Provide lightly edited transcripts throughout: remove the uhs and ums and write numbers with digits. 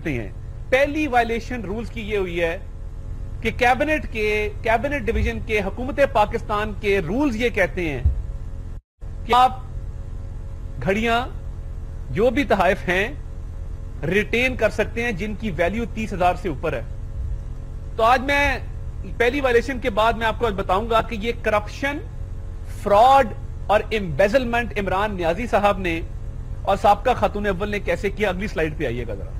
होते हैं। पहली वायलेशन रूल्स की ये हुई है कि कैबिनेट डिवीजन के हुकूमत पाकिस्तान के रूल्स ये कहते हैं कि आप घड़ियां जो भी तहाइफ हैं रिटेन कर सकते हैं जिनकी वैल्यू 30,000 से ऊपर है। तो आज मैं पहली वायलेशन के बाद मैं आपको आज बताऊंगा कि ये करप्शन, फ्रॉड और एम्बेजलमेंट इमरान नियाजी साहब ने और साबका खातून अव्वल ने कैसे किया। अगली स्लाइड पे आइएगा जरा।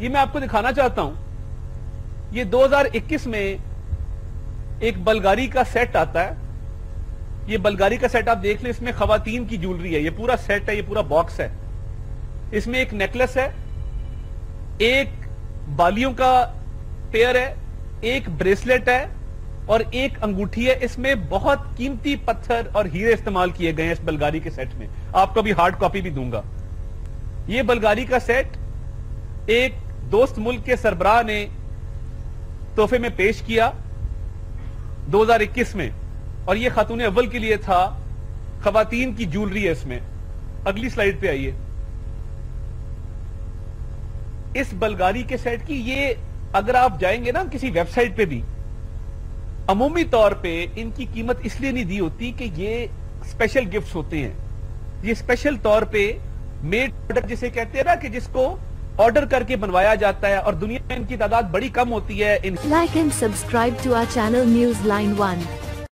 ये मैं आपको दिखाना चाहता हूं, ये 2021 में एक बलगारी का सेट आता है। ये बलगारी का सेट आप देख लें, इसमें खवातीन की ज्वेलरी है, ये पूरा सेट है, ये पूरा बॉक्स है। इसमें एक नेकलेस है, एक बालियों का पेयर है, एक ब्रेसलेट है और एक अंगूठी है। इसमें बहुत कीमती पत्थर और हीरे इस्तेमाल किए गए हैं इस बलगारी के सेट में। आपको अभी हार्ड कॉपी भी दूंगा। ये बलगारी का सेट एक दोस्त मुल्क के सरबराह ने तोहफे में पेश किया 2021 में, और ये खातून अव्वल के लिए था। खवातीन की ज्वेलरी है इसमें। अगली स्लाइड पे आइए। इस बलगारी के सेट की ये अगर आप जाएंगे ना किसी वेबसाइट पे भी, अमूमी तौर पे इनकी कीमत इसलिए नहीं दी होती कि ये स्पेशल गिफ्ट्स होते हैं। ये स्पेशल तौर पे मेड प्रोडक्ट जिसे कहते हैं ना, कि जिसको ऑर्डर करके बनवाया जाता है, और दुनिया में इनकी तादाद बड़ी कम होती है। Like and subscribe to our channel Newsline 1.